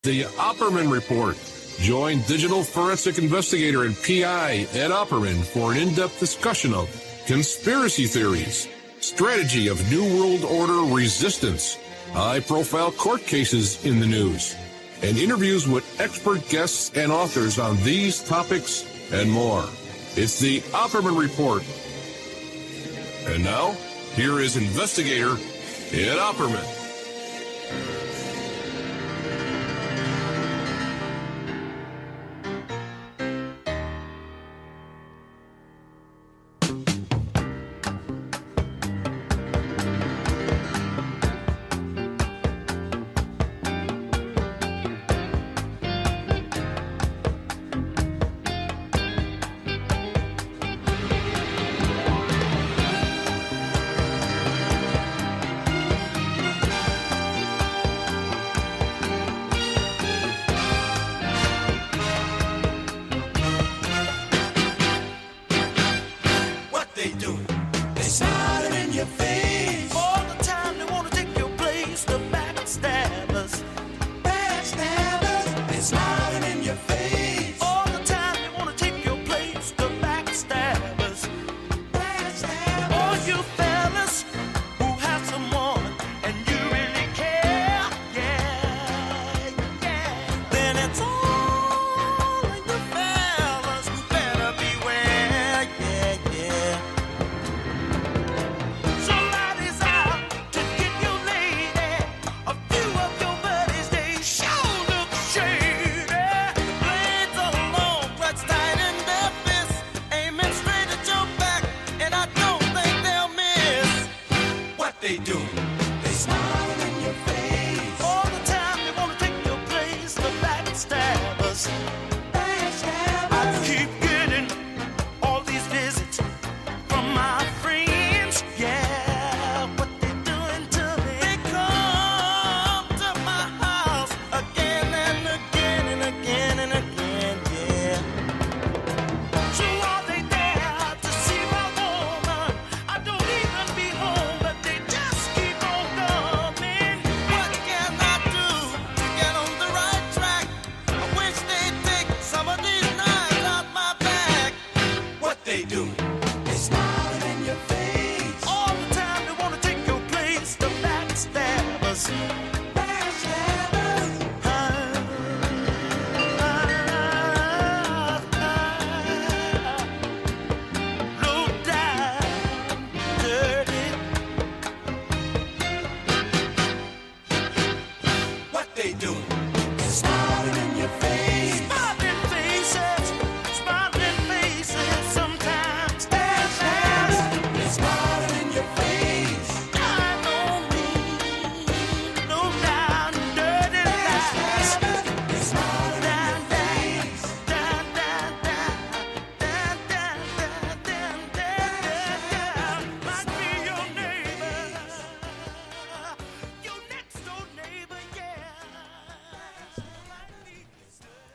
The Opperman Report. Join digital forensic investigator and PI Ed Opperman for an in-depth discussion of conspiracy theories, strategy of New World Order resistance, high-profile court cases in the news, and interviews with expert guests and authors on these topics and more. It's the Opperman Report. And now, here is investigator Ed Opperman.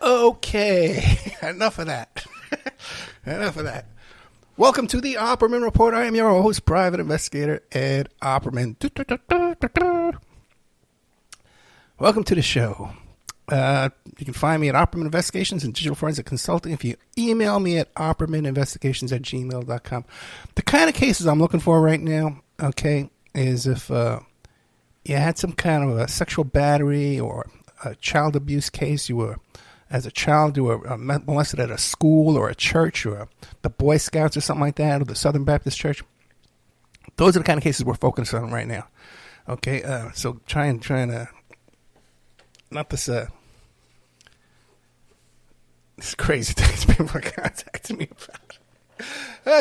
Okay, enough of that. Enough of that. Welcome to the Opperman Report. I am your host, private investigator Ed Opperman. Welcome to the show. You can find me at Opperman Investigations and Digital Forensic Consulting. If you email me at oppermaninvestigations@gmail.com. The kind of cases I'm looking for right now, okay, is if you had some kind of a sexual battery or a child abuse case, you were, as a child, you were molested at a school or a church or the Boy Scouts or something like that, or the Southern Baptist Church. Those are the kind of cases we're focused on right now. Okay, so trying to, not this crazy things people are contacting me about.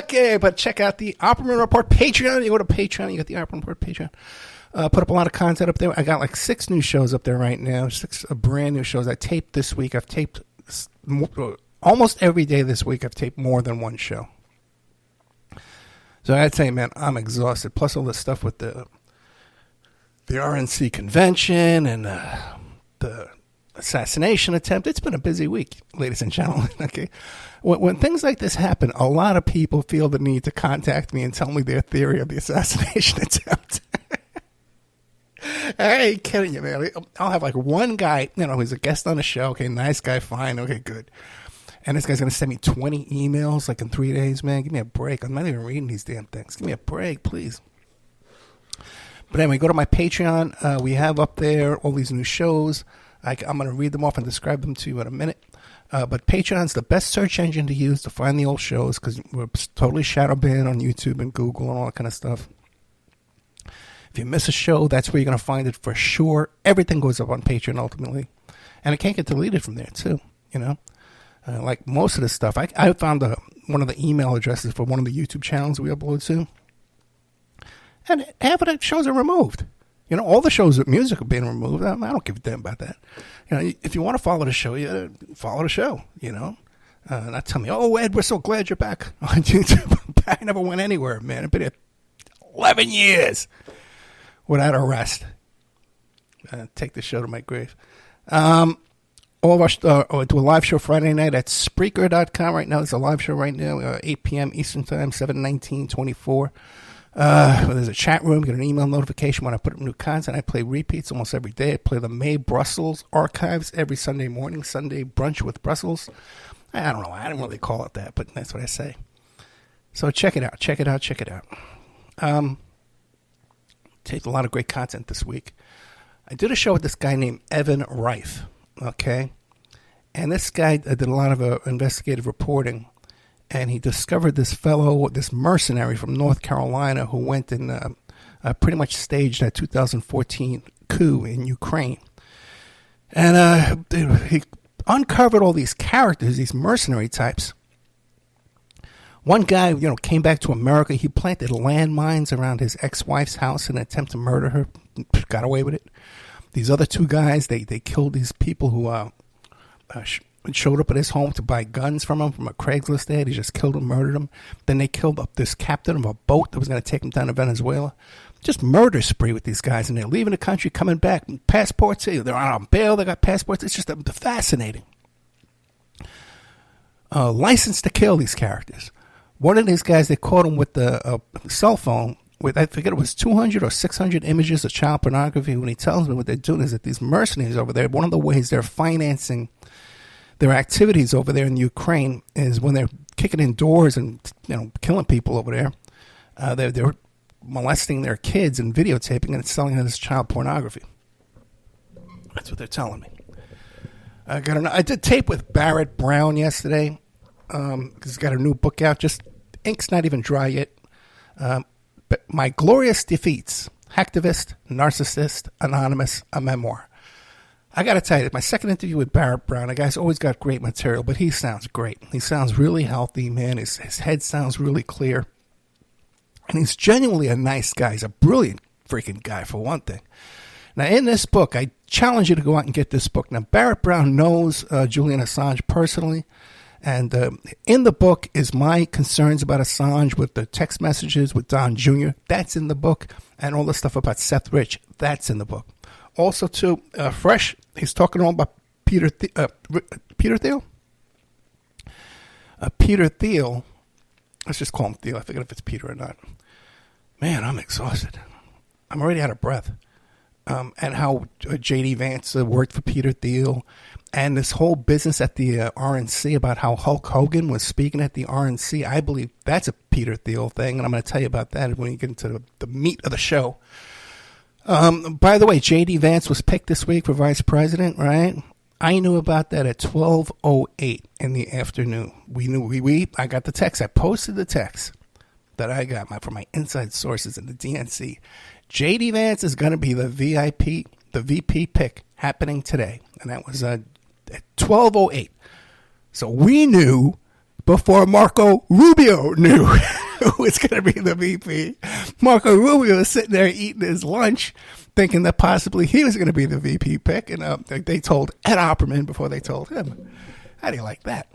Okay, but check out the Opperman Report Patreon. You go to Patreon, you got the Opperman Report Patreon. Put up a lot of content up there. I got like 6 new shows up there right now. 6 brand new shows I taped this week. I've taped almost every day this week. I've taped more than one show. So I gotta tell you, man, I'm exhausted. Plus all this stuff with the RNC convention and the assassination attempt. It's been a busy week, ladies and gentlemen. Okay, when things like this happen, a lot of people feel the need to contact me and tell me their theory of the assassination attempt. I ain't kidding you, man. I'll have like one guy, who's a guest on the show. Okay, nice guy, fine. Okay, good. And this guy's going to send me 20 emails like in 3 days, man. Give me a break. I'm not even reading these damn things. Give me a break, please. But anyway, go to my Patreon. We have up there all these new shows. I'm going to read them off and describe them to you in a minute. But Patreon's the best search engine to use to find the old shows because we're totally shadow banned on YouTube and Google and all that kind of stuff. If you miss a show, that's where you're going to find it for sure. Everything goes up on Patreon ultimately. And it can't get deleted from there, too, like most of the stuff. I found one of the email addresses for one of the YouTube channels we upload to. And half of the shows are removed. All the shows with music are being removed. I don't give a damn about that. If you want to follow the show, you follow the show, Not tell me, oh, Ed, we're so glad you're back on YouTube. I never went anywhere, man. I've been here 11 years without arrest. Take the show to my grave. All of our do a live show Friday night at Spreaker.com. Right now, it's a live show right now, 8 p.m. Eastern Time, 7/19/24. There's a chat room. Get an email notification when I put up new content. I play repeats almost every day. I play the May Brussels archives every Sunday morning. Sunday brunch with Brussels. I don't know. I didn't really call it that, but that's what I say. So check it out. Check it out. Check it out. Taped a lot of great content this week. I did a show with this guy named Evan Reif. Okay, and this guy did a lot of investigative reporting. And he discovered this mercenary from North Carolina who went and pretty much staged that 2014 coup in Ukraine. And he uncovered all these characters, these mercenary types. One guy, came back to America. He planted landmines around his ex-wife's house in an attempt to murder her. Got away with it. These other two guys, they killed these people who showed up at his home to buy guns from him from a Craigslist ad. He just killed him, murdered him. Then they killed up this captain of a boat that was going to take him down to Venezuela. Just murder spree with these guys, and they're leaving the country, coming back. Passports, they're on bail, they got passports. It's just fascinating. License to kill these characters. One of these guys, they caught him with a cell phone with, I forget, it was 200 or 600 images of child pornography. When he tells me what they're doing is that these mercenaries over there, one of the ways they're financing their activities over there in Ukraine is when they're kicking in doors and killing people over there. They're molesting their kids and videotaping and selling them as child pornography. That's what they're telling me. I did tape with Barrett Brown yesterday because he's got a new book out. Just ink's not even dry yet. But My Glorious Defeats: Hacktivist, Narcissist, Anonymous, a Memoir. I got to tell you, my second interview with Barrett Brown, the guy's always got great material, but he sounds great. He sounds really healthy, man. His head sounds really clear. And he's genuinely a nice guy. He's a brilliant freaking guy, for one thing. Now, in this book, I challenge you to go out and get this book. Now, Barrett Brown knows Julian Assange personally. And in the book is my concerns about Assange with the text messages with Don Jr. That's in the book. And all the stuff about Seth Rich. That's in the book. Also, too, fresh, he's talking all about Peter Thiel? Peter Thiel. Let's just call him Thiel. I forget if it's Peter or not. Man, I'm exhausted. I'm already out of breath. And how J.D. Vance worked for Peter Thiel. And this whole business at the RNC about how Hulk Hogan was speaking at the RNC. I believe that's a Peter Thiel thing. And I'm going to tell you about that when we get into the meat of the show. By the way, J.D. Vance was picked this week for vice president, right? I knew about that at 12:08 in the afternoon. I got the text. I posted the text that I got from my inside sources in the DNC. J.D. Vance is going to be the VP pick happening today. And that was at 12:08. So we knew before Marco Rubio knew who was going to be the VP. Marco Rubio was sitting there eating his lunch, thinking that possibly he was going to be the VP pick. And they told Ed Opperman before they told him. How do you like that?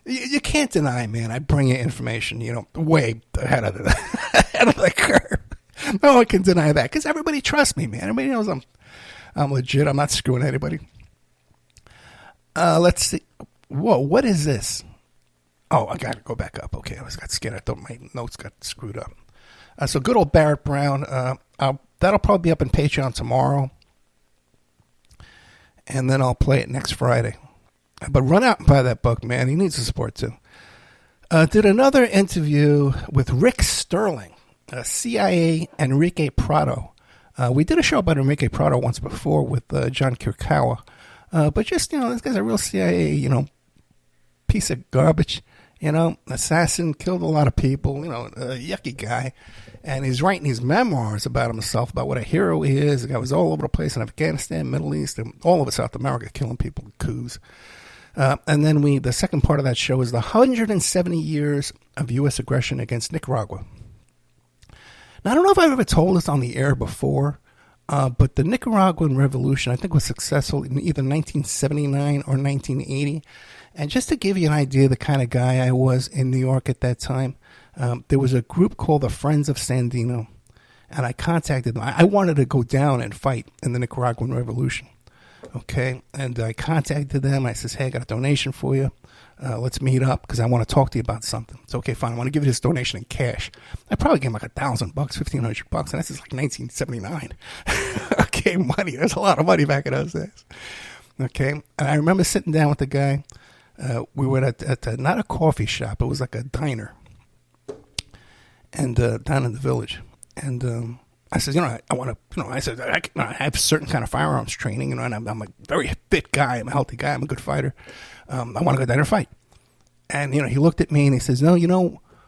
You can't deny, man. I bring you information, way ahead of the curve. No one can deny that because everybody trusts me, man. Everybody knows I'm legit. I'm not screwing anybody. Let's see. Whoa, what is this? Oh, I got to go back up. Okay, I got scared. I thought my notes got screwed up. So good old Barrett Brown. That'll probably be up in Patreon tomorrow. and then I'll play it next Friday. But run out and buy that book, man. He needs the support, too. Did another interview with Rick Sterling, CIA Enrique Prado. We did a show about Enrique Prado once before with John Kirkawa. But just, this guy's a real CIA, piece of garbage. Assassin, killed a lot of people, a yucky guy. And he's writing these memoirs about himself, about what a hero he is. The guy was all over the place in Afghanistan, Middle East, and all over South America, killing people with coups. And then the second part of that show is the 170 years of U.S. aggression against Nicaragua. Now, I don't know if I've ever told this on the air before, but the Nicaraguan Revolution, I think, was successful in either 1979 or 1980. And just to give you an idea of the kind of guy I was in New York at that time, there was a group called the Friends of Sandino, and I contacted them. I wanted to go down and fight in the Nicaraguan Revolution, okay? And I contacted them. I says, hey, I got a donation for you. Let's meet up because I want to talk to you about something. It's okay, fine. I want to give you this donation in cash. I probably gave him like $1,000, $1,500, and this is like 1979. Okay, money. There's a lot of money back in those days. Okay, and I remember sitting down with the guy. We were at not a coffee shop. It was like a diner, and down in the village. And I said, I want to, I said, I have certain kind of firearms training, and I'm a very fit guy. I'm a healthy guy. I'm a good fighter. I want to go down and fight. And, he looked at me and he says, no,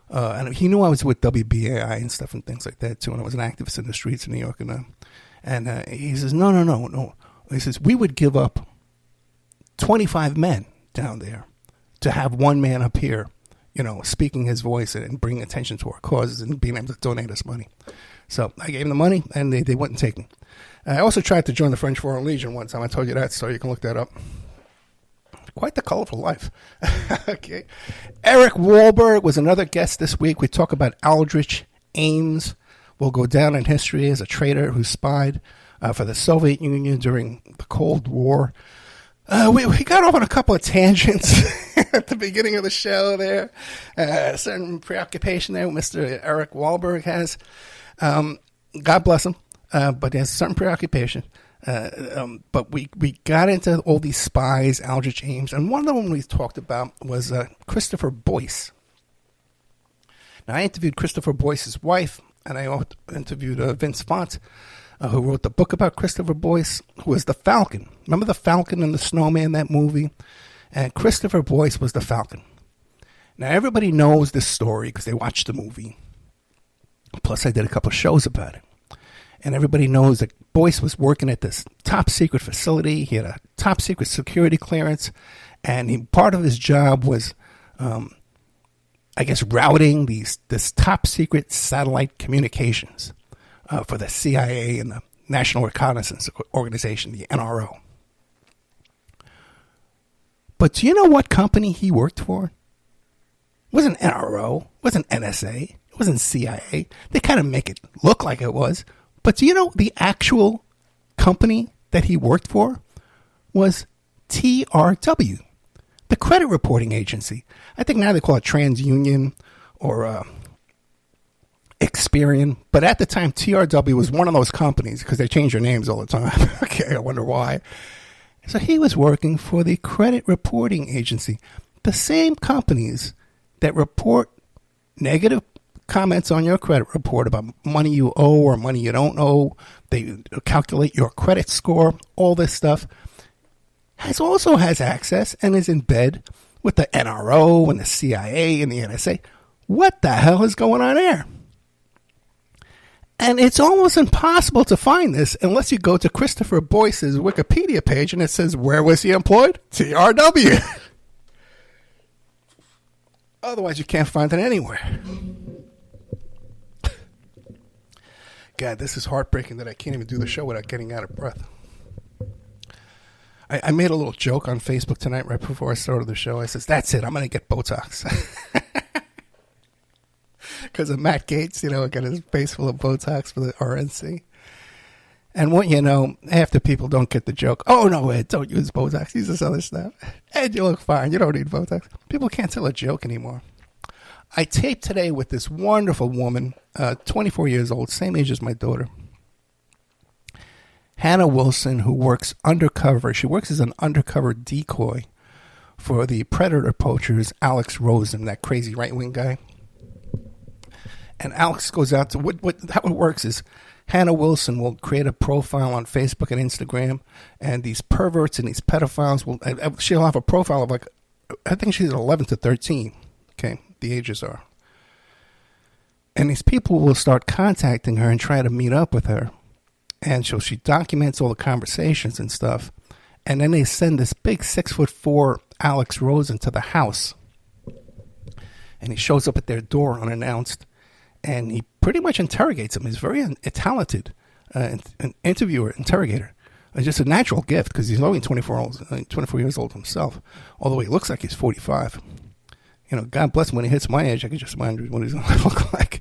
and he knew I was with WBAI and stuff and things like that too. And I was an activist in the streets of New York. And he says, no. He says, we would give up 25 men down there to have one man up here, speaking his voice and bringing attention to our causes and being able to donate us money. So I gave them the money, and they wouldn't take me. I also tried to join the French Foreign Legion one time. I told you that, so you can look that up. Quite the colorful life. Okay. Eric Wahlberg was another guest this week. We talk about Aldrich Ames. Will go down in history as a traitor who spied for the Soviet Union during the Cold War. We got off on a couple of tangents at the beginning of the show there. A certain preoccupation there Mr. Eric Wahlberg has. God bless him, but he has a certain preoccupation. But we got into all these spies, Aldrich Ames, and one of them we talked about was Christopher Boyce. Now, I interviewed Christopher Boyce's wife, and I interviewed Vince Font, who wrote the book about Christopher Boyce, who was the Falcon. Remember the Falcon and the Snowman, that movie? And Christopher Boyce was the Falcon. Now, everybody knows this story because they watched the movie. Plus, I did a couple of shows about it. And everybody knows that Boyce was working at this top-secret facility. He had a top-secret security clearance. And part of his job was, routing this top-secret satellite communications for the CIA and the National Reconnaissance Organization, the NRO. But do you know what company he worked for? It wasn't NRO. It wasn't NSA. It wasn't CIA. They kind of make it look like it was. But do you know the actual company that he worked for was TRW, the credit reporting agency. I think now they call it TransUnion or Experian. But at the time, TRW was one of those companies because they change their names all the time. Okay, I wonder why. So he was working for the credit reporting agency, the same companies that report negative comments on your credit report about money you owe or money you don't owe. They calculate your credit score, all this stuff. Also has access and is in bed with the NRO and the CIA and the NSA. What the hell is going on there? And it's almost impossible to find this unless you go to Christopher Boyce's Wikipedia page and it says, where was he employed? TRW. Otherwise, you can't find it anywhere. God, this is heartbreaking that I can't even do the show without getting out of breath. I made a little joke on Facebook tonight right before I started the show. I says, that's it. I'm going to get Botox. Because of Matt Gates, got his face full of Botox for the RNC. And what you know, half the people don't get the joke. Oh, no, Ed, don't use Botox. Use this other stuff. Ed, you look fine. You don't need Botox. People can't tell a joke anymore. I taped today with this wonderful woman, 24 years old, same age as my daughter. Hannah Wilson, who works undercover. She works as an undercover decoy for the predator poachers, Alex Rosen, that crazy right-wing guy. And Alex goes out to how it works is Hannah Wilson will create a profile on Facebook and Instagram, and these perverts and these pedophiles she'll have a profile of, like, I think she's 11 to 13. Okay, the ages are. And these people will start contacting her and try to meet up with her. And she documents all the conversations and stuff. And then they send this big 6'4" Alex Rosen to the house. And he shows up at their door unannounced. And he pretty much interrogates them. He's very talented, an interrogator. It's just a natural gift because he's only 24 years old himself, although he looks like he's 45. You know, God bless him, when he hits my age, I can just imagine what he's going to look like.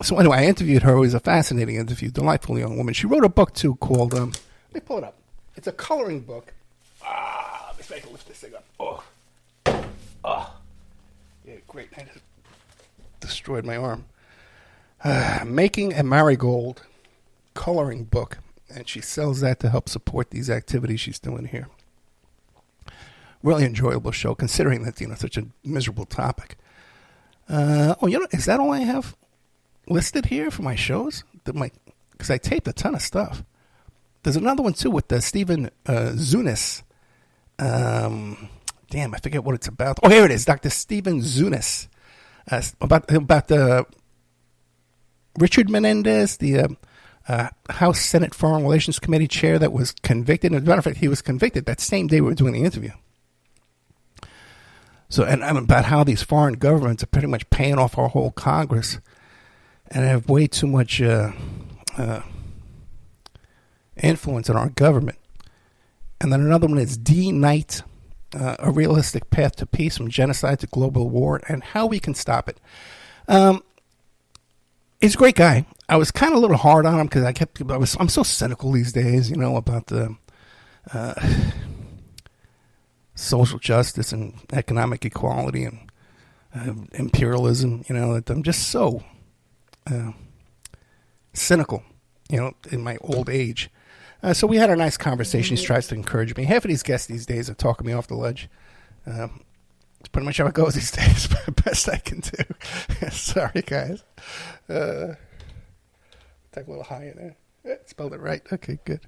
So anyway, I interviewed her. It was a fascinating interview, delightful young woman. She wrote a book, too, called, let me pull it up. It's a coloring book. Let me see if I can lift this thing up. Oh. Yeah, great. I just destroyed my arm. Making a Marigold coloring book. And she sells that to help support these activities she's doing here. Really enjoyable show, considering that, such a miserable topic. Is that all I have listed here for my shows? Because I taped a ton of stuff. There's another one, too, with Stephen Zunis. I forget what it's about. Oh, here it is, Dr. Stephen Zunis. About the Richard Menendez, the House Senate Foreign Relations Committee chair that was convicted. As a matter of fact, he was convicted that same day we were doing the interview. So, and about how these foreign governments are pretty much paying off our whole Congress and have way too much influence on our government. And then another one is D. Knight, A Realistic Path to Peace from Genocide to Global War and How We Can Stop It. He's a great guy. I was kind of a little hard on him because I'm so cynical these days, about the social justice and economic equality and imperialism, that I'm just so cynical, in my old age. So we had a nice conversation. He tries to encourage me. Half of these guests these days are talking me off the ledge. It's pretty much how it goes these days. Best I can do. Sorry, guys. Take a little higher there. Spelled it right. Okay, good.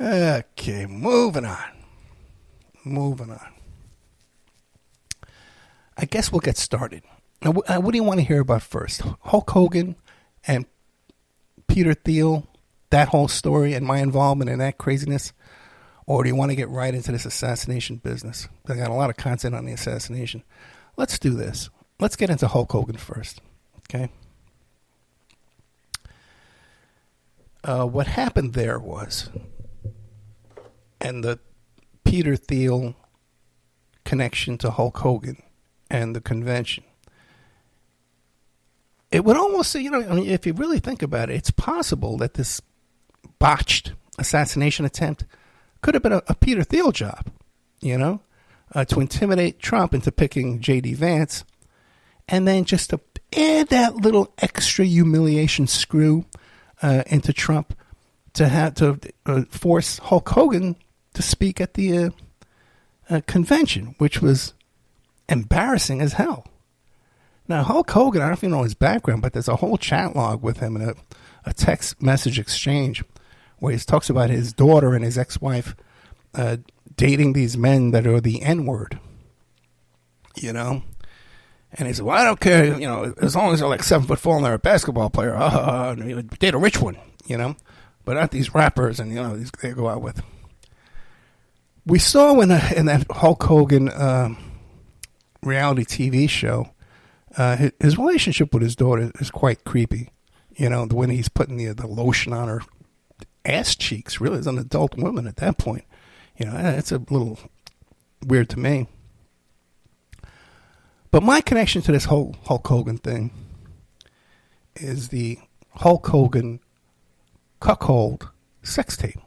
Okay, moving on. I guess we'll get started. Now, what do you want to hear about first? Hulk Hogan and Peter Thiel, that whole story and my involvement in that craziness? Or do you want to get right into this assassination business? I got a lot of content on the assassination. Let's do this. Let's get into Hulk Hogan first. Okay? What happened there was, and the Peter Thiel connection to Hulk Hogan and the convention, it would almost say, if you really think about it, it's possible that this botched assassination attempt could have been a Peter Thiel job, to intimidate Trump into picking J.D. Vance, and then just to add that little extra humiliation screw into Trump to have to force Hulk Hogan to speak at the convention, which was embarrassing as hell. Now, Hulk Hogan, I don't know if you know his background, but there's a whole chat log with him and a text message exchange where he talks about his daughter and his ex-wife dating these men that are the N-word, And he said, well, I don't care, as long as they're like 7'4" and they're a basketball player, date a rich one, but not these rappers and, these they go out with. We saw in that Hulk Hogan reality TV show, his relationship with his daughter is quite creepy. When he's putting the lotion on her ass cheeks, really, as an adult woman at that point. It's a little weird to me. But my connection to this whole Hulk Hogan thing is the Hulk Hogan Cuckold sex tape.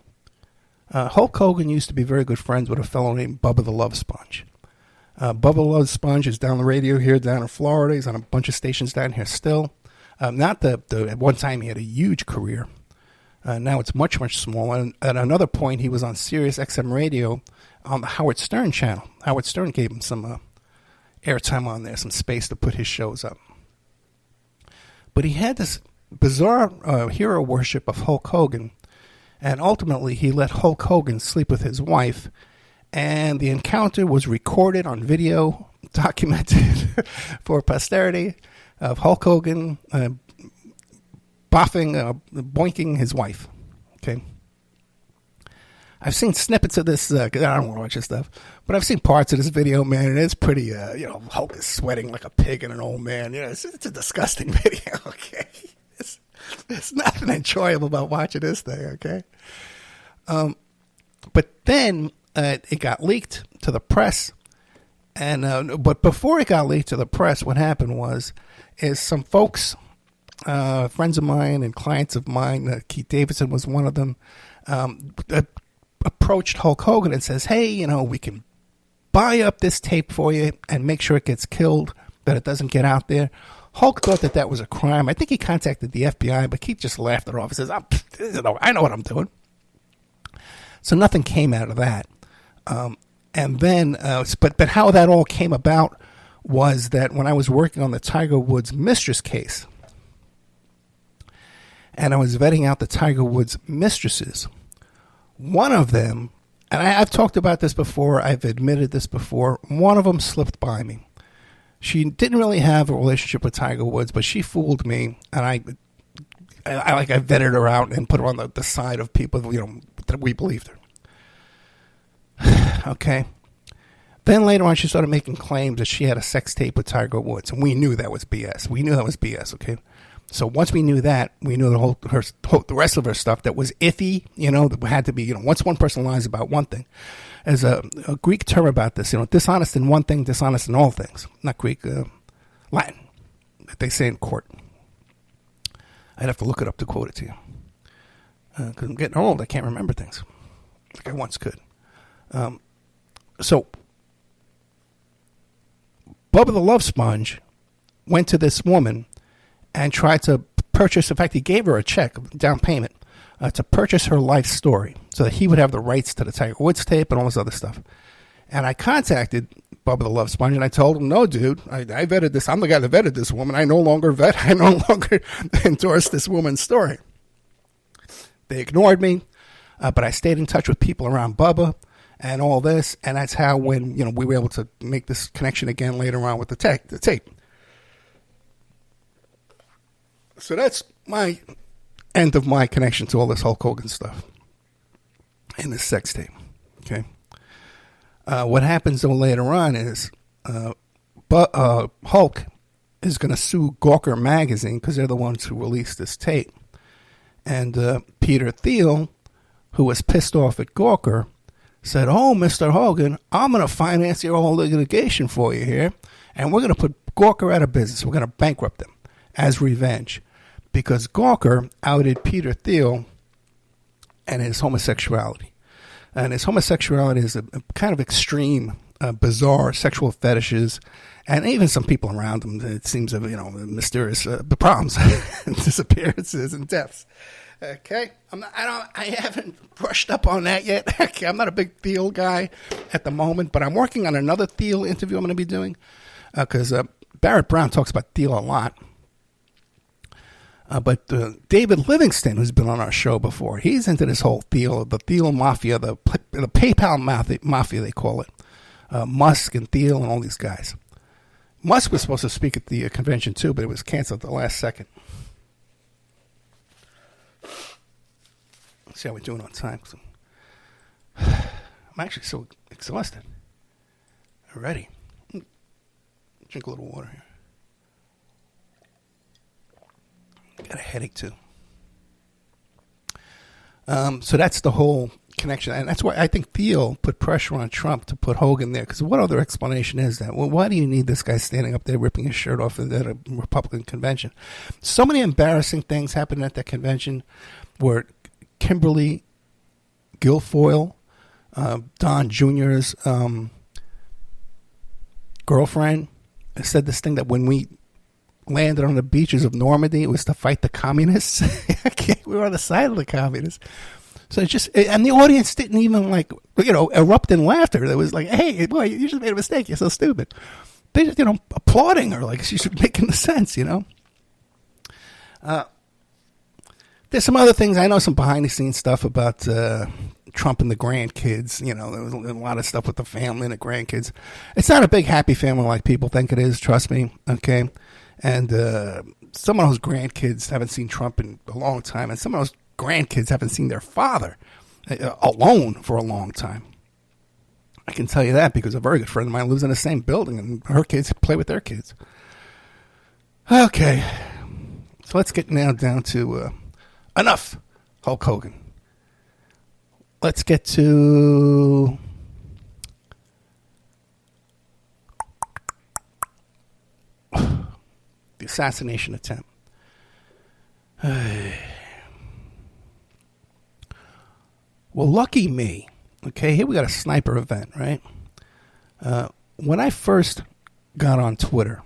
Hulk Hogan used to be very good friends with a fellow named Bubba the Love Sponge. Bubba the Love Sponge is down the radio here down in Florida. He's on a bunch of stations down here still. At one time he had a huge career. Now it's much, much smaller. And at another point, he was on Sirius XM radio on the Howard Stern channel. Howard Stern gave him some airtime on there, some space to put his shows up. But he had this bizarre hero worship of Hulk Hogan, and ultimately he let Hulk Hogan sleep with his wife, and the encounter was recorded on video, documented for posterity, of Hulk Hogan boinking his wife. Okay. I've seen snippets of this, 'cause I don't want to watch this stuff, but I've seen parts of this video, man, and it's pretty, Hulk is sweating like a pig and an old man. It's a disgusting video, okay? There's nothing enjoyable about watching this thing, okay? But then it got leaked to the press, but before it got leaked to the press, what happened is some folks, friends of mine and clients of mine, Keith Davidson was one of them, approached Hulk Hogan and says, hey, we can buy up this tape for you and make sure it gets killed, that it doesn't get out there. Hulk thought that was a crime. I think he contacted the FBI, but Keith just laughed it off. He says, I know what I'm doing. So nothing came out of that. And then, but how that all came about was that when I was working on the Tiger Woods mistress case, and I was vetting out the Tiger Woods mistresses, one of them, and I've talked about this before, I've admitted this before, one of them slipped by me. She didn't really have a relationship with Tiger Woods, but she fooled me, and I vetted her out and put her on the side of people, that we believed her. Okay. Then later on, she started making claims that she had a sex tape with Tiger Woods, and we knew that was BS. Okay. So once we knew that, we knew the rest of her stuff that was iffy, that had to be, once one person lies about one thing. There's a Greek term about this, dishonest in one thing, dishonest in all things. Not Greek, Latin, that they say in court. I'd have to look it up to quote it to you. Because I'm getting old, I can't remember things like I once could. So, Bubba the Love Sponge went to this woman and tried to purchase, in fact, he gave her a check, down payment, to purchase her life story so that he would have the rights to the Tiger Woods tape and all this other stuff. And I contacted Bubba the Love Sponge and I told him, no, dude, I vetted this. I'm the guy that vetted this woman. I no longer endorse this woman's story. They ignored me, but I stayed in touch with people around Bubba and all this. And that's how when, we were able to make this connection again later on with the tape. So that's my end of my connection to all this Hulk Hogan stuff and this sex tape. Okay. What happens though later on is Hulk is going to sue Gawker Magazine because they're the ones who released this tape. And Peter Thiel, who was pissed off at Gawker, said, oh, Mr. Hogan, I'm going to finance your whole litigation for you here, and we're going to put Gawker out of business. We're going to bankrupt them as revenge. Because Gawker outed Peter Thiel and his homosexuality. And his homosexuality is a kind of extreme, bizarre sexual fetishes, and even some people around him, it seems, mysterious problems, disappearances, and deaths. Okay, I haven't brushed up on that yet. Okay, I'm not a big Thiel guy at the moment, but I'm working on another Thiel interview I'm going to be doing because Barrett Brown talks about Thiel a lot. But David Livingston, who's been on our show before, he's into this whole the Thiel Mafia, the PayPal Mafia, they call it. Musk and Thiel and all these guys. Musk was supposed to speak at the convention too, but it was canceled at the last second. Let's see how we're doing on time. I'm actually so exhausted already. Drink a little water here. Got a headache too. So that's the whole connection, and that's why I think Thiel put pressure on Trump to put Hogan there. Because what other explanation is that? Well, why do you need this guy standing up there ripping his shirt off at a Republican convention? So many embarrassing things happened at that convention, where Kimberly Guilfoyle, Don Jr.'s girlfriend, said this thing that when we landed on the beaches of Normandy. It was to fight the communists. Okay, we were on the side of the communists. So it's just, and the audience didn't even erupt in laughter. It was like, hey, boy, you just made a mistake. You're so stupid. They just, applauding her like she's making the sense, There's some other things. I know some behind the scenes stuff about Trump and the grandkids. There was a lot of stuff with the family and the grandkids. It's not a big happy family like people think it is. Trust me. Okay. And some of those grandkids haven't seen Trump in a long time. And some of those grandkids haven't seen their father alone for a long time. I can tell you that because a very good friend of mine lives in the same building and her kids play with their kids. Okay. So let's get now down to enough Hulk Hogan. Let's get to the assassination attempt. Well, lucky me. Okay, here we got a sniper event, right? When I first got on Twitter,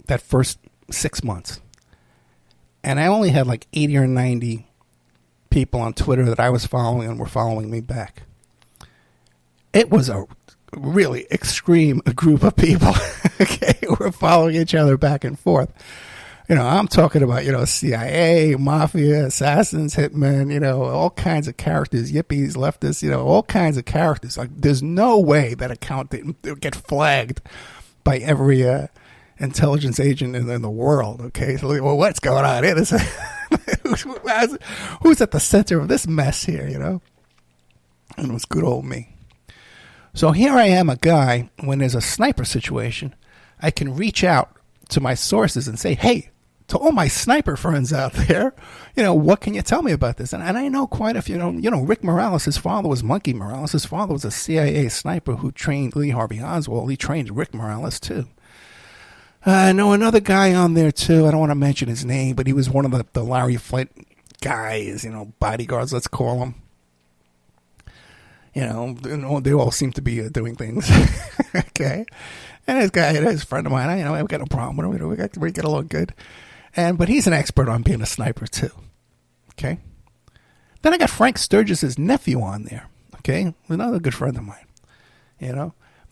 that first 6 months, and I only had like 80 or 90 people on Twitter that I was following and were following me back. It was a really extreme group of people, okay, who were following each other back and forth. I'm talking about, CIA, mafia, assassins, hitmen, all kinds of characters, yippies, leftists, all kinds of characters. Like, there's no way that account didn't get flagged by every intelligence agent in the world, okay? So, well, what's going on here? Who's at the center of this mess here, And it was good old me. So here I am, a guy, when there's a sniper situation, I can reach out to my sources and say, hey, to all my sniper friends out there, what can you tell me about this? And I know quite a few. Rick Morales, his father was Monkey Morales. His father was a CIA sniper who trained Lee Harvey Oswald. He trained Rick Morales, too. I know another guy on there, too. I don't want to mention his name, but he was one of the Larry Flint guys, bodyguards, let's call them. They all seem to be doing things. Okay. And this guy, his friend of mine, I've got no problem with him. We get along good. But he's an expert on being a sniper, too. Okay? Then I got Frank Sturgis's nephew on there. Okay? Another good friend of mine.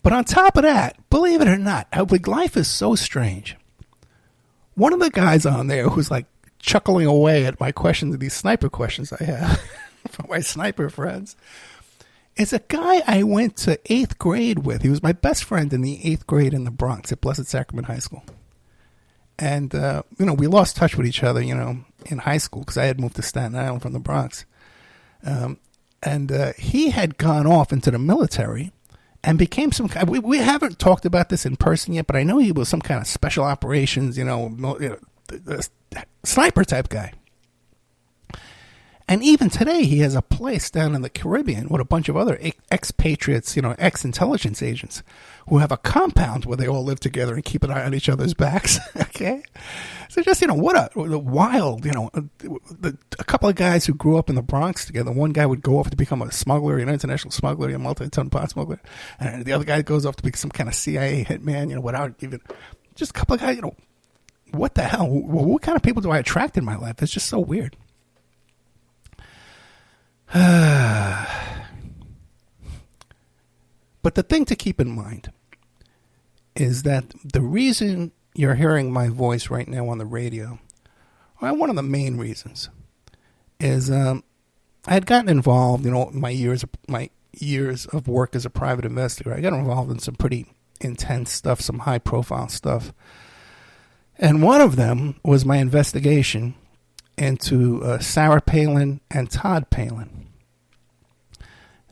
But on top of that, believe it or not, life is so strange. One of the guys on there who's like chuckling away at my questions, these sniper questions I have from my sniper friends, is a guy I went to 8th grade with. He was my best friend in the 8th grade in the Bronx at Blessed Sacrament High School. And, we lost touch with each other, in high school because I had moved to Staten Island from the Bronx. And he had gone off into the military and became some kind. We haven't talked about this in person yet, but I know he was some kind of special operations, sniper type guy. And even today, he has a place down in the Caribbean with a bunch of other expatriates, ex-intelligence agents who have a compound where they all live together and keep an eye on each other's backs. Okay? So just, what a wild, a couple of guys who grew up in the Bronx together. One guy would go off to become a smuggler, an international smuggler, a multi-ton pot smuggler. And the other guy goes off to be some kind of CIA hitman, without even, just a couple of guys, what the hell? What kind of people do I attract in my life? It's just so weird. But the thing to keep in mind is that the reason you're hearing my voice right now on the radio, or one of the main reasons, is I had gotten involved, my years of work as a private investigator. I got involved in some pretty intense stuff, some high profile stuff. And one of them was my investigation into Sarah Palin and Todd Palin.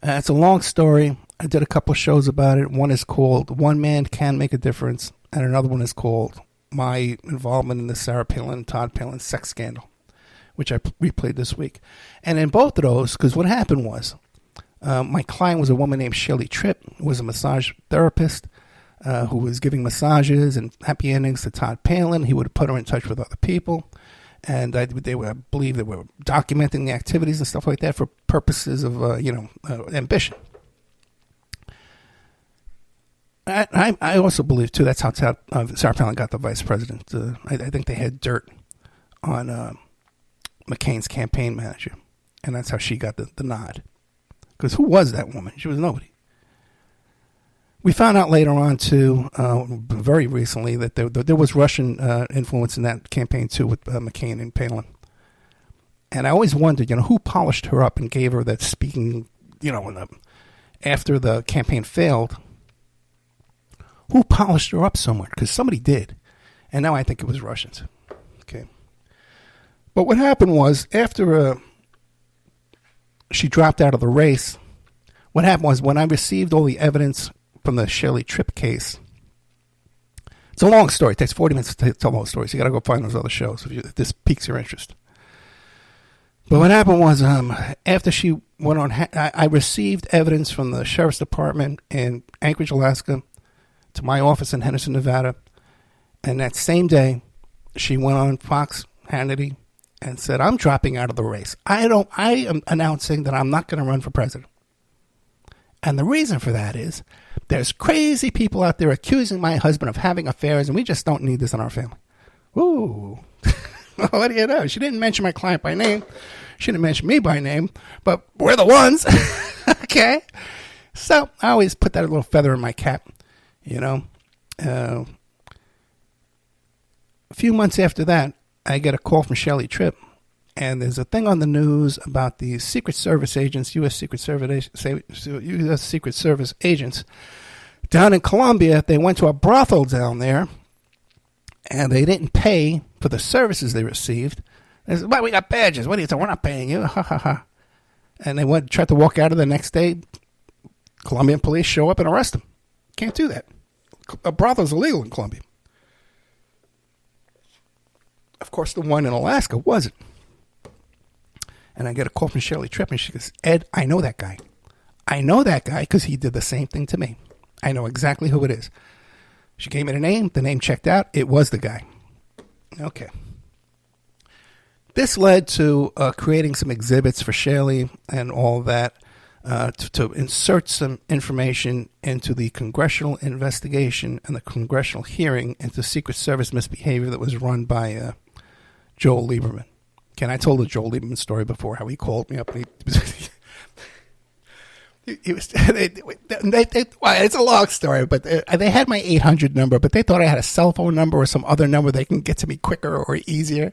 It's a long story. I did a couple of shows about it. One is called One Man Can Make a Difference, and another one is called My Involvement in the Sarah Palin and Todd Palin Sex Scandal, which I replayed this week. And in both of those, because what happened was, my client was a woman named Shirley Tripp, who was a massage therapist, who was giving massages and happy endings to Todd Palin. He would put her in touch with other people. And I believe they were documenting the activities and stuff like that for purposes of, ambition. I also believe, too, that's how Sarah Palin got the vice president. I think they had dirt on McCain's campaign manager, and that's how she got the nod. Because who was that woman? She was nobody. We found out later on, too, very recently, that there was Russian influence in that campaign, too, with McCain and Palin. And I always wondered, who polished her up and gave her that speaking, after the campaign failed, who polished her up so much? Because somebody did. And now I think it was Russians. Okay. But what happened was, after she dropped out of the race, what happened was when I received all the evidence from the Shelley Tripp case, it's a long story. It takes 40 minutes to tell the whole story, so you got to go find those other shows if this piques your interest. But what happened was, after she went on, I received evidence from the Sheriff's Department in Anchorage, Alaska, to my office in Henderson, Nevada. And that same day, she went on Fox Hannity and said, I'm dropping out of the race. I am announcing that I'm not going to run for president. And the reason for that is there's crazy people out there accusing my husband of having affairs, and we just don't need this in our family. Ooh. What do you know? She didn't mention my client by name. She didn't mention me by name, but we're the ones. Okay? So I always put that little feather in my cap. A few months after that, I get a call from Shelley Tripp, and there's a thing on the news about the Secret Service agents, U.S. Secret Service agents down in Colombia. They went to a brothel down there, and they didn't pay for the services they received. They said, well, we got badges. What are you talking? We're not paying you. Ha, ha, ha. And they tried to walk out of the next day. Colombian police show up and arrest them. Can't do that. A brothel is illegal in Colombia. Of course, the one in Alaska wasn't. And I get a call from Shelley Tripp, and she goes, Ed, I know that guy. I know that guy because he did the same thing to me. I know exactly who it is. She gave me the name. The name checked out. It was the guy. Okay. This led to creating some exhibits for Shelley and all that to insert some information into the congressional investigation and the congressional hearing into Secret Service misbehavior that was run by Joel Lieberman. I told the Joel Lieberman story before, how he called me up and he was. It's a long story, but they had my 800 number, but they thought I had a cell phone number or some other number they can get to me quicker or easier,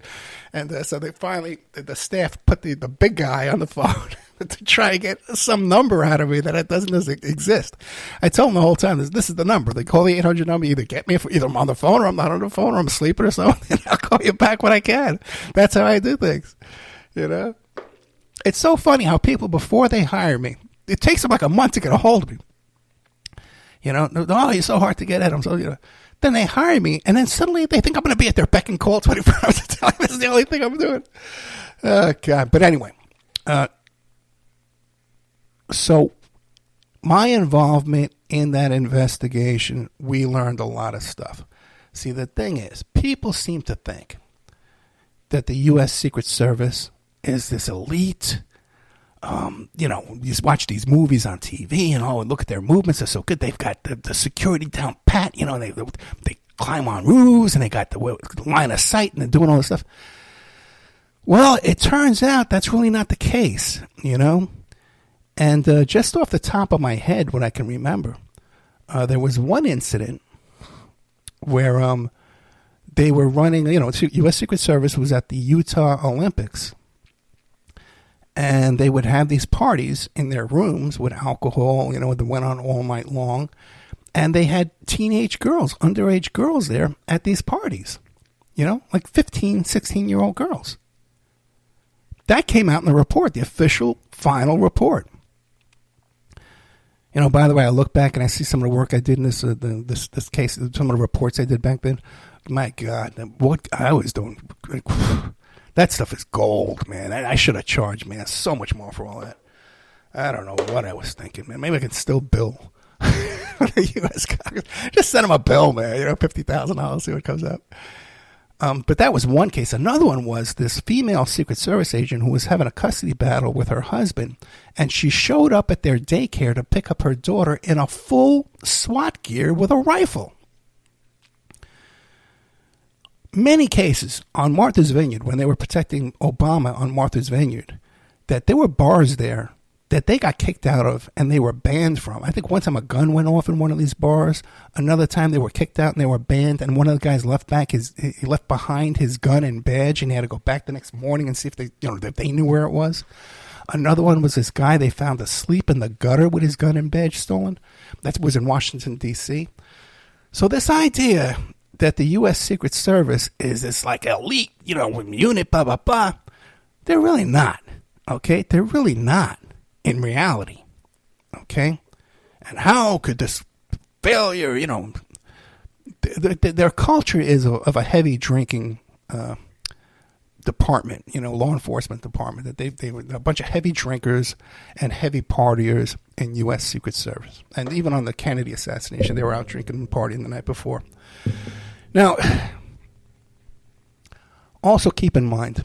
and so they finally, the staff put the big guy on the phone to try to get some number out of me that it doesn't exist. I told them the whole time, this is the number. They call the 800 number, either get me, either I'm on the phone or I'm not on the phone or I'm sleeping or something, and I'll call you back when I can. That's how I do things, It's so funny how people, before they hire me, it takes them like a month to get a hold of me. Oh, you're so hard to get at. Then they hire me, and then suddenly they think I'm going to be at their beck and call 24 hours a day. This is the only thing I'm doing. Oh, God. But anyway, so my involvement in that investigation, we learned a lot of stuff. See, the thing is, people seem to think that the U.S. Secret Service is this elite. You watch these movies on TV and look at their movements. They're so good. They've got the security down pat. They climb on roofs and they got the line of sight and they're doing all this stuff. Well, it turns out that's really not the case, And just off the top of my head, what I can remember, there was one incident where they were running, U.S. Secret Service was at the Utah Olympics. And they would have these parties in their rooms with alcohol, that went on all night long. And they had teenage girls, underage girls there at these parties, like 15, 16-year-old girls. That came out in the report, the official final report. By the way, I look back and I see some of the work I did in this case, some of the reports I did back then. My God, what I was doing. That stuff is gold, man. I should have charged, man, so much more for all that. I don't know what I was thinking, man. Maybe I can still bill the U.S. Congress. Just send them a bill, man. $50,000, see what comes up. But that was one case. Another one was this female Secret Service agent who was having a custody battle with her husband, and she showed up at their daycare to pick up her daughter in a full SWAT gear with a rifle. Many cases on Martha's Vineyard, when they were protecting Obama on Martha's Vineyard, that there were bars there that they got kicked out of and they were banned from. I think one time a gun went off in one of these bars. Another time they were kicked out and they were banned, and one of the guys left behind his gun and badge, and he had to go back the next morning and see if they knew where it was. Another one was this guy they found asleep in the gutter with his gun and badge stolen. That was in Washington, D.C. So this idea that the U.S. Secret Service is this like elite, unit, blah, blah, blah, they're really not. Okay? They're really not. In reality, okay? And how could this failure, their culture is of a heavy drinking department, law enforcement department, that they were a bunch of heavy drinkers and heavy partiers in U.S. Secret Service. And even on the Kennedy assassination, they were out drinking and partying the night before. Now, also keep in mind,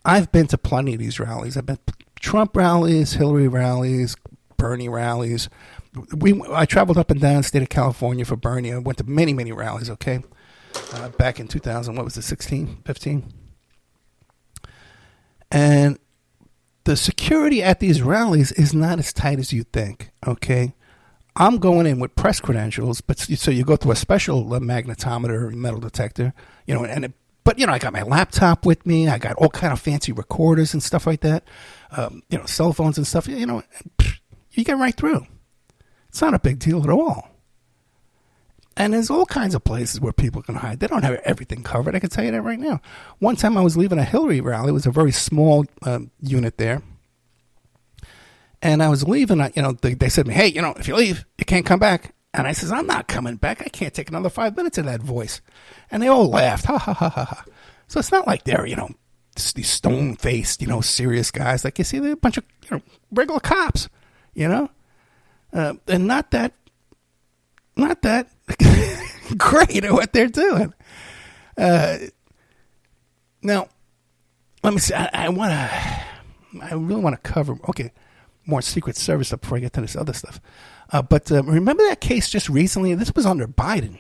I've been to plenty of these rallies. I've been Trump rallies, Hillary rallies, Bernie rallies. I traveled up and down the state of California for Bernie. I went to many, many rallies, okay? Back in 2000, what was it, 16, 15? And the security at these rallies is not as tight as you think, okay? I'm going in with press credentials, so you go through a special magnetometer, metal detector, But, I got my laptop with me. I got all kind of fancy recorders and stuff like that. Cell phones and stuff. You get right through. It's not a big deal at all. And there's all kinds of places where people can hide. They don't have everything covered. I can tell you that right now. One time I was leaving a Hillary rally. It was a very small unit there. And I was leaving. They said to me, hey, if you leave, you can't come back. And I says, I'm not coming back. I can't take another 5 minutes of that voice. And they all laughed. Ha, ha, ha, ha, ha. So it's not like they're, these stone-faced, serious guys. Like you see, they're a bunch of regular cops, and not that great at what they're doing. Now, let me see. I really want to cover, more Secret Service stuff before I get to this other stuff. But remember that case just recently? This was under Biden.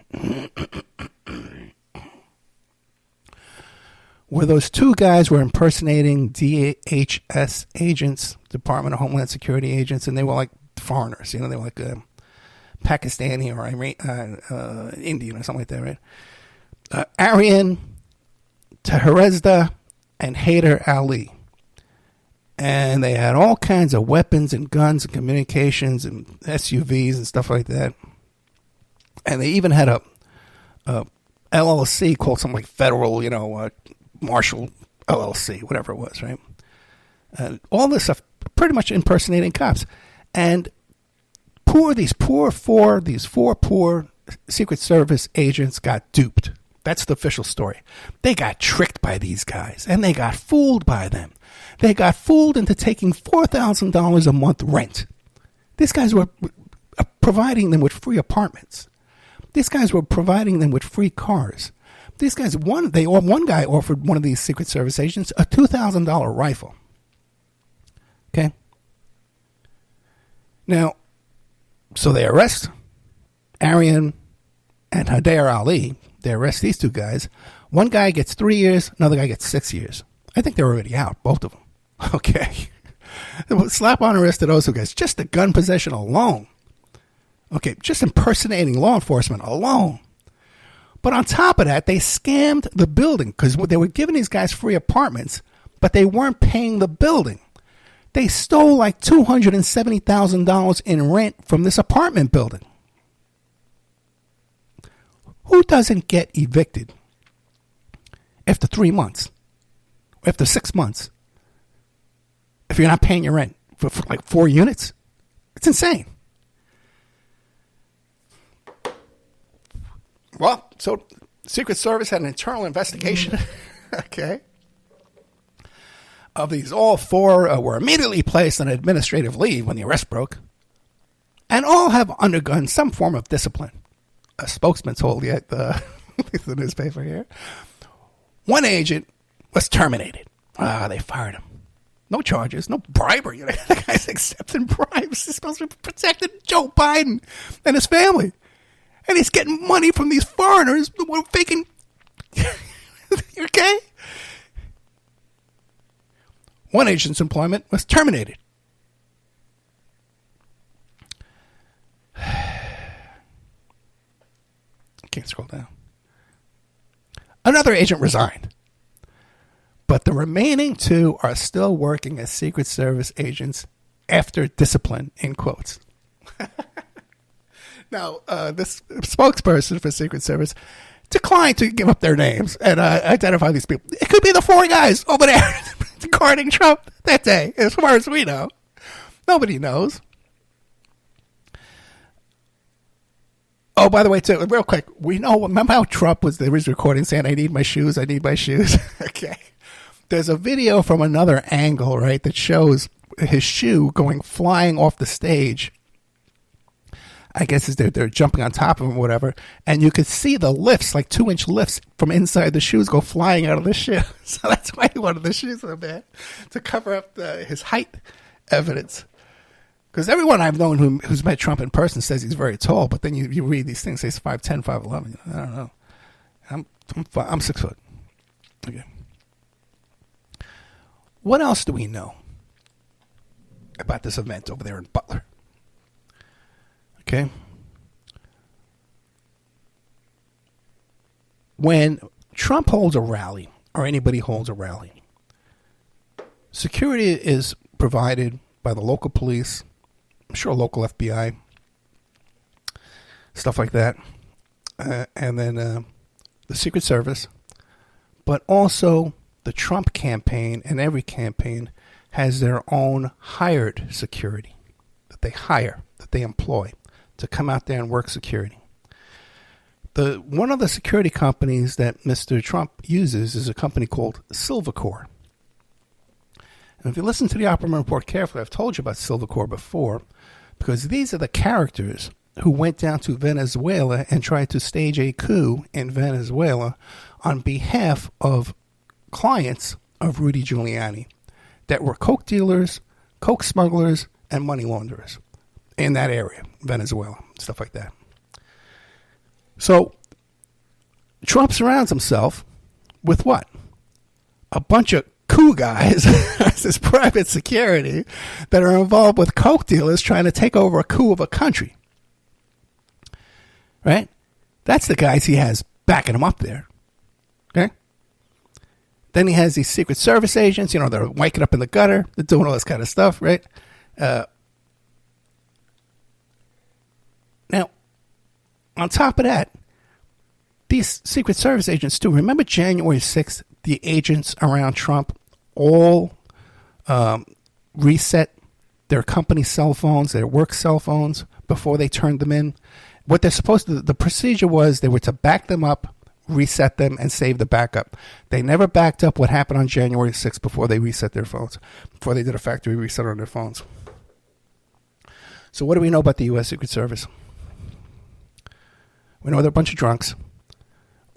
Where those two guys were impersonating DHS agents, Department of Homeland Security agents, and they were like foreigners. They were like Pakistani or Indian or something like that, right? Aryan, Taherezda, and Haider Ali. And they had all kinds of weapons and guns and communications and SUVs and stuff like that. And they even had a LLC called something like Federal, Marshall LLC, whatever it was, right? And all this stuff, pretty much impersonating cops. And these four poor Secret Service agents got duped. That's the official story. They got tricked by these guys, and they got fooled by them. They got fooled into taking $4,000 a month rent. These guys were providing them with free apartments. These guys were providing them with free cars. These guys, one guy offered one of these Secret Service agents a $2,000 rifle. Okay? Now, so they arrest Aryan and Haider Ali. They arrest these two guys. One guy gets 3 years, another guy gets 6 years. I think they're already out, both of them. Okay. Slap on the wrist to those two guys. Just the gun possession alone. Okay, just impersonating law enforcement alone. But on top of that, they scammed the building because they were giving these guys free apartments, but they weren't paying the building. They stole like $270,000 in rent from this apartment building. Who doesn't get evicted after 3 months? After 6 months? If you're not paying your rent for like 4 units? It's insane. Well, so Secret Service had an internal investigation, okay, of these. All four were immediately placed on administrative leave when the arrest broke, and all have undergone some form of discipline. A spokesman told the newspaper here. One agent was terminated. They fired him. No charges, no bribery. The guy's accepting bribes. He's supposed to be protecting Joe Biden and his family. And he's getting money from these foreigners who were faking. Okay? One agent's employment was terminated. I can't scroll down. Another agent resigned. But the remaining two are still working as Secret Service agents after discipline, in quotes. Now, this spokesperson for Secret Service declined to give up their names and identify these people. It could be the four guys over there guarding Trump that day, as far as we know. Nobody knows. Oh, by the way, too, real quick, remember how Trump was recording saying, I need my shoes. Okay. There's a video from another angle, right, that shows his shoe going flying off the stage. I guess they're jumping on top of him or whatever. And you could see the lifts, like 2-inch lifts from inside the shoes go flying out of the shoe. So that's why he wanted the shoes so bad, to cover up his height evidence. Because everyone I've known who's met Trump in person says he's very tall. But then you read these things, say he's 5'10", 5'11". I don't know. I'm 6 foot. Okay. What else do we know about this event over there in Butler? Okay. When Trump holds a rally, or anybody holds a rally, security is provided by the local police, I'm sure local FBI, stuff like that, and then the Secret Service, but also the Trump campaign, and every campaign has their own hired security that they hire, that they employ to come out there and work security. One of the security companies that Mr. Trump uses is a company called Silvercore. And if you listen to the Oppenheimer Report carefully, I've told you about Silvercore before, because these are the characters who went down to Venezuela and tried to stage a coup in Venezuela on behalf of clients of Rudy Giuliani that were coke dealers, coke smugglers, and money launderers in that area, Venezuela, stuff like that. So Trump surrounds himself with what? A bunch of coup guys as his private security that are involved with coke dealers trying to take over a coup of a country. Right? That's the guys he has backing him up there. Okay? Then he has these Secret Service agents, they're waking up in the gutter, they're doing all this kind of stuff, right? Now, on top of that, these Secret Service agents too. Remember January 6th, the agents around Trump all reset their company cell phones, their work cell phones, before they turned them in. What they're supposed to, the procedure was they were to back them up, reset them, and save the backup. They never backed up what happened on January 6th before they reset their phones, before they did a factory reset on their phones. So what do we know about the U.S. Secret Service? We know they're a bunch of drunks.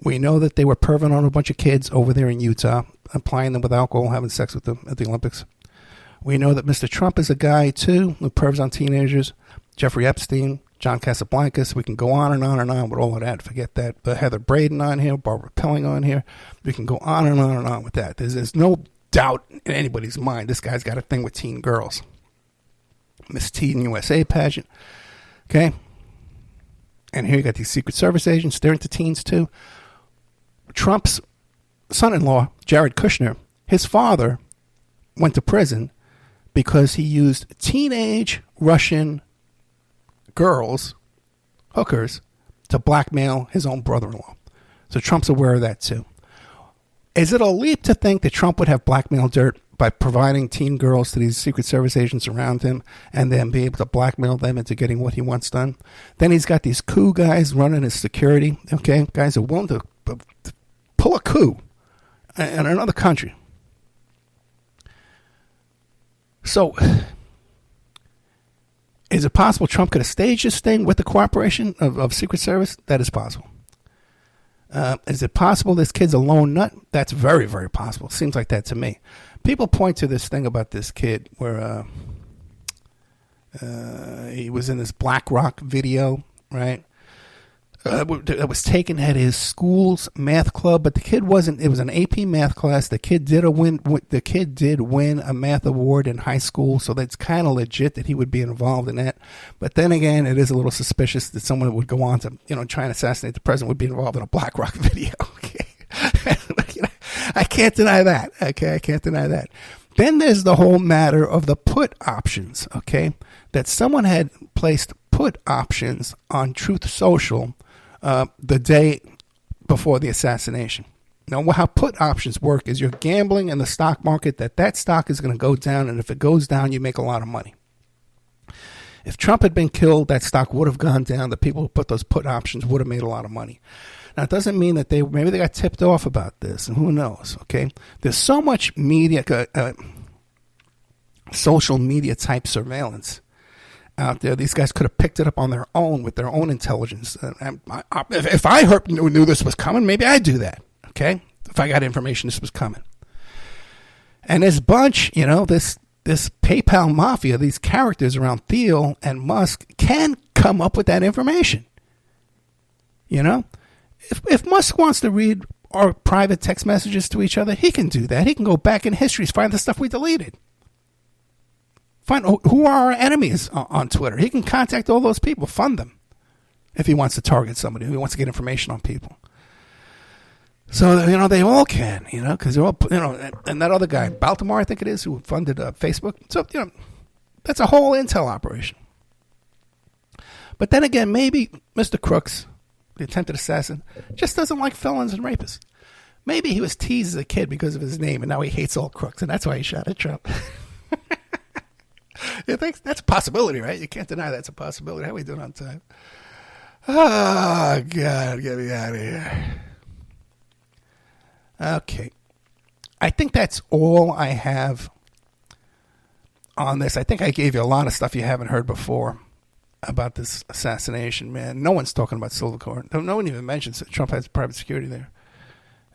We know that they were perving on a bunch of kids over there in Utah, applying them with alcohol, having sex with them at the Olympics. We know that Mr. Trump is a guy, too, who pervs on teenagers. Jeffrey Epstein, John Casablancas. We can go on and on and on with all of that. Forget that. But Heather Braden on here, Barbara Pilling on here. We can go on and on and on with that. There's no doubt in anybody's mind this guy's got a thing with teen girls. Miss Teen USA pageant. Okay? And here you got these Secret Service agents. They're into teens, too. Trump's son-in-law, Jared Kushner, his father went to prison because he used teenage Russian girls, hookers, to blackmail his own brother-in-law. So Trump's aware of that, too. Is it a leap to think that Trump would have blackmail dirt by providing teen girls to these Secret Service agents around him and then be able to blackmail them into getting what he wants done? Then he's got these coup guys running his security, okay? Guys are willing to pull a coup in another country. So, is it possible Trump could have staged this thing with the cooperation of Secret Service? That is possible. Is it possible this kid's a lone nut? That's very, very possible. Seems like that to me. People point to this thing about this kid where he was in this Black Rock video, right? That was taken at his school's math club, but the kid wasn't. It was an AP math class. The kid did win. The kid did win a math award in high school, so that's kind of legit that he would be involved in that. But then again, it is a little suspicious that someone would go on to, try and assassinate the president would be involved in a Black Rock video. Okay, I can't deny that. Okay, I can't deny that. Then there's the whole matter of the put options. Okay, that someone had placed put options on Truth Social the day before the assassination. Now, how put options work is you're gambling in the stock market that stock is going to go down, and if it goes down, you make a lot of money. If Trump had been killed, that stock would have gone down. The people who put those put options would have made a lot of money. Now, it doesn't mean that maybe they got tipped off about this, and who knows, okay? There's so much media, social media type surveillance out there. These guys could have picked it up on their own with their own intelligence. If I knew this was coming, maybe I'd do that, okay? If I got information this was coming. And this bunch, this PayPal mafia, these characters around Thiel and Musk can come up with that information. If Musk wants to read our private text messages to each other, he can do that. He can go back in history, find the stuff we deleted. Find who are our enemies on Twitter. He can contact all those people, fund them, if he wants to target somebody, if he wants to get information on people. So, they all can, because they're all, and that other guy, Baltimore, I think it is, who funded Facebook. So, that's a whole intel operation. But then again, maybe Mr. Crooks, the attempted assassin, just doesn't like felons and rapists. Maybe he was teased as a kid because of his name, and now he hates all crooks, and that's why he shot at Trump. You think that's a possibility, right? You can't deny that's a possibility. How are we doing on time? Oh, God, get me out of here. Okay. I think that's all I have on this. I think I gave you a lot of stuff you haven't heard before about this assassination, man. No one's talking about Silvercorn. No one even mentions that Trump has private security there.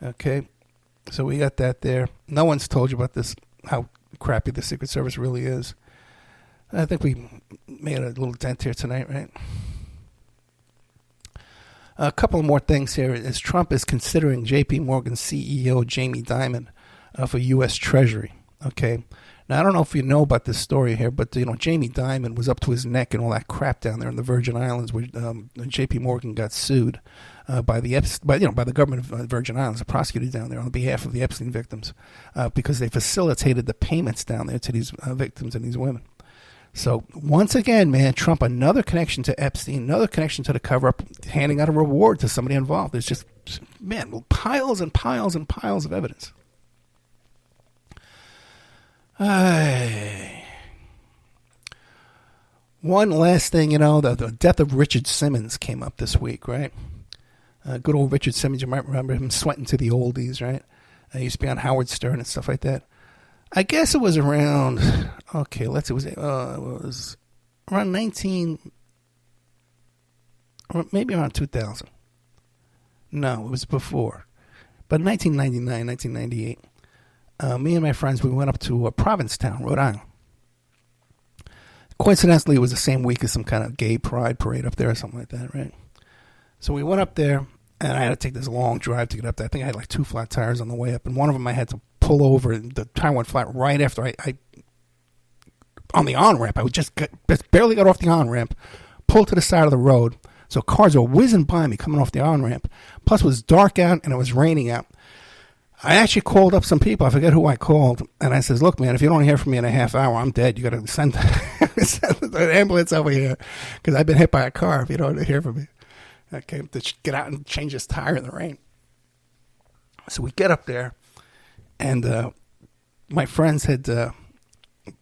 Okay. So we got that there. No one's told you about this, how crappy the Secret Service really is. I think we made a little dent here tonight, right? A couple more things here is Trump is considering J.P. Morgan CEO Jamie Dimon for U.S. Treasury. Okay. Now, I don't know if you know about this story here, but, Jamie Dimon was up to his neck in all that crap down there in the Virgin Islands where J.P. Morgan got sued by the government of Virgin Islands, prosecuted down there on behalf of the Epstein victims because they facilitated the payments down there to these victims and these women. So, once again, man, Trump, another connection to Epstein, another connection to the cover-up, handing out a reward to somebody involved. There's just, man, piles and piles and piles of evidence. One last thing, the death of Richard Simmons came up this week, right? Good old Richard Simmons, you might remember him sweating to the oldies, right? He used to be on Howard Stern and stuff like that. I guess it was around, it was around maybe around 2000. No, it was before. But 1999, 1998, me and my friends, we went up to Provincetown, Rhode Island. Coincidentally, it was the same week as some kind of gay pride parade up there or something like that, right? So we went up there, and I had to take this long drive to get up there. I think I had like 2 flat tires on the way up, and one of them I had to pull over, and the tire went flat right after I on the on-ramp. I would just barely got off the on-ramp, pulled to the side of the road, so cars were whizzing by me coming off the on-ramp. Plus, it was dark out, and it was raining out. I actually called up some people. I forget who I called, and I says, look, man, if you don't hear from me in a half hour, I'm dead. You got to send an ambulance over here, because I've been hit by a car if you don't hear from me. Okay, to get out and change this tire in the rain. So we get up there, and my friends had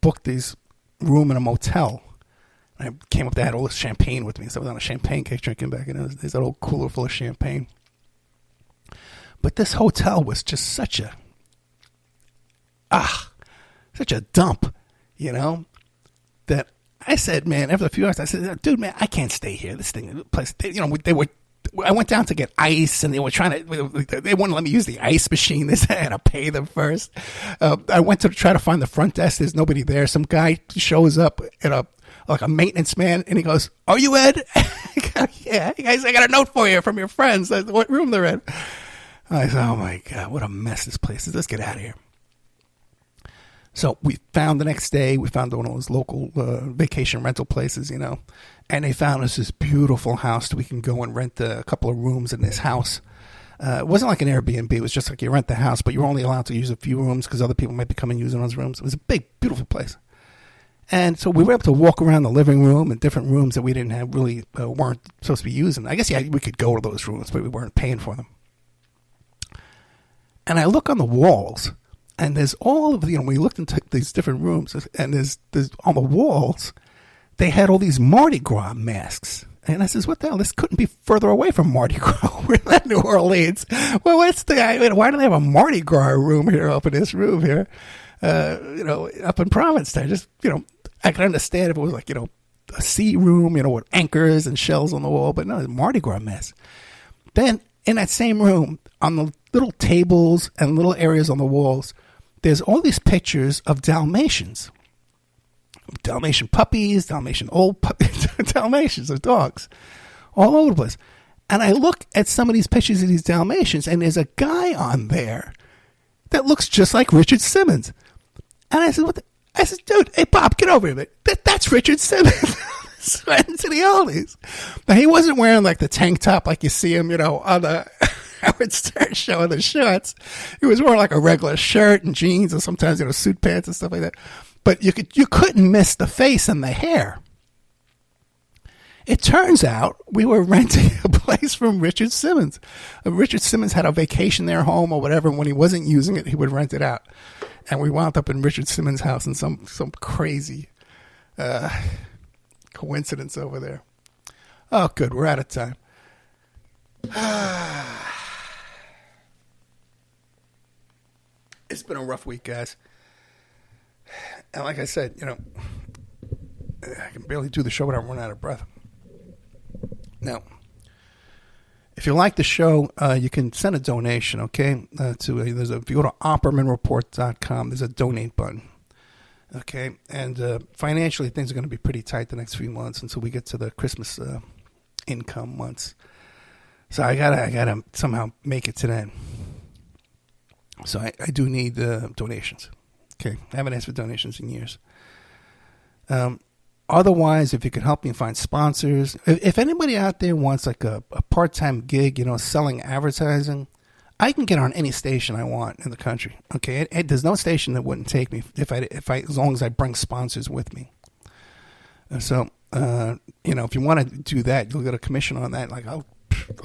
booked these room in a motel. I came up there, had all this champagne with me, so I was on a champagne cake drinking back, and there's that old cooler full of champagne. But this hotel was just such a dump, that I said, man, after a few hours, I said, dude, man, I can't stay here. This place, they were I went down to get ice, and they were they wouldn't let me use the ice machine. They said I had to pay them first. I went to try to find the front desk. There's nobody there. Some guy shows up like a maintenance man, and he goes, "Are you Ed?" Yeah, guys, I got a note for you from your friends. What room they're in? I said, "Oh my God, what a mess this place is. Let's get out of here." So we found the next day, we found one of those local vacation rental places, and they found us this beautiful house that we can go and rent a couple of rooms in this house. It wasn't like an Airbnb. It was just like you rent the house, but you're only allowed to use a few rooms because other people might be coming using those rooms. It was a big, beautiful place. And so we were able to walk around the living room and different rooms that we didn't have really weren't supposed to be using. I guess, yeah, we could go to those rooms, but we weren't paying for them. And I look on the walls, and there's all of, we looked into these different rooms, and there's on the walls, they had all these Mardi Gras masks. And I says, what the hell? This couldn't be further away from Mardi Gras. We're in New Orleans. Well, why do they have a Mardi Gras room here up in this room here? Up in Provincetown. Just, I could understand if it was like, a sea room, with anchors and shells on the wall, but no, it's Mardi Gras mess. Then in that same room, on the little tables and little areas on the walls, there's all these pictures of Dalmatians. Dalmatian puppies, Dalmatian old puppies, Dalmatians of dogs, all over the place. And I look at some of these pictures of these Dalmatians, and there's a guy on there that looks just like Richard Simmons. And I said, I said, dude, hey, Bob, get over here. That's Richard Simmons. Sweating to the oldies. But he wasn't wearing like the tank top like you see him, on the Howard Stern show in the shorts. He was wearing like a regular shirt and jeans, and sometimes, suit pants and stuff like that. But you couldn't miss the face and the hair. It turns out we were renting a place from Richard Simmons. Richard Simmons had a vacation there, home or whatever. And when he wasn't using it, he would rent it out. And we wound up in Richard Simmons' house in some crazy coincidence over there. Oh, good. We're out of time. It's been a rough week, guys. And like I said, I can barely do the show without running out of breath. Now, if you like the show, you can send a donation, okay? If you go to oppermanreport.com, there's a donate button, okay? And financially, things are going to be pretty tight the next few months until we get to the Christmas income months. So I gotta somehow make it to that. So I do need donations. Okay, I haven't asked for donations in years. Otherwise, if you could help me find sponsors, if anybody out there wants like a part-time gig, selling advertising, I can get on any station I want in the country. Okay, there's no station that wouldn't take me if I as long as I bring sponsors with me. So, if you want to do that, you'll get a commission on that. Like I'll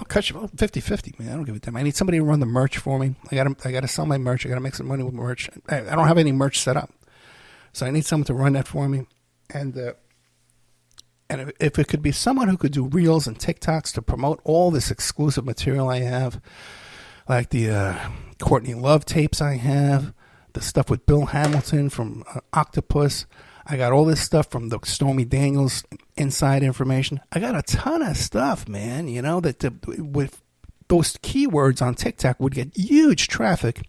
cut you 50-50, man. I don't give a damn. I need somebody to run the merch for me. I gotta sell my merch. I gotta make some money with merch. I don't have any merch set up, so I need someone to run that for me. And if it could be someone who could do reels and TikToks to promote all this exclusive material I have, like the Courtney Love tapes I have, the stuff with Bill Hamilton from Octopus. I got all this stuff from the Stormy Daniels inside information. I got a ton of stuff, man, that with those keywords on TikTok would get huge traffic.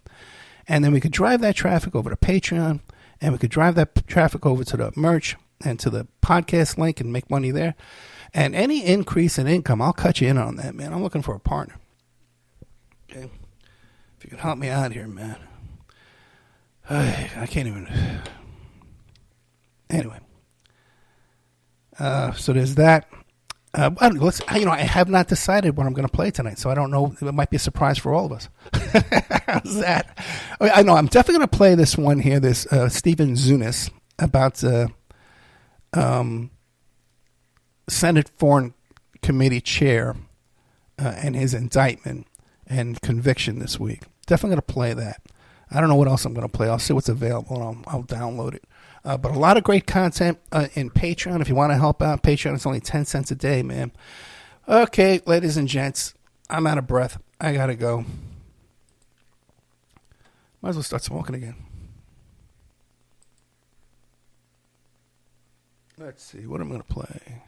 And then we could drive that traffic over to Patreon, and we could drive that traffic over to the merch and to the podcast link and make money there. And any increase in income, I'll cut you in on that, man. I'm looking for a partner. Okay? If you can help me out here, man. I can't even... Anyway, so there's that. I have not decided what I'm going to play tonight, so I don't know. It might be a surprise for all of us. How's that? I know I'm definitely going to play this one here. This Stephen Zunis about Senate Foreign Committee Chair and his indictment and conviction this week. Definitely going to play that. I don't know what else I'm going to play. I'll see what's available, and I'll download it. But a lot of great content in Patreon. If you want to help out, Patreon is only 10 cents a day, man. Okay, ladies and gents, I'm out of breath. I got to go. Might as well start smoking again. Let's see, what am I going to play?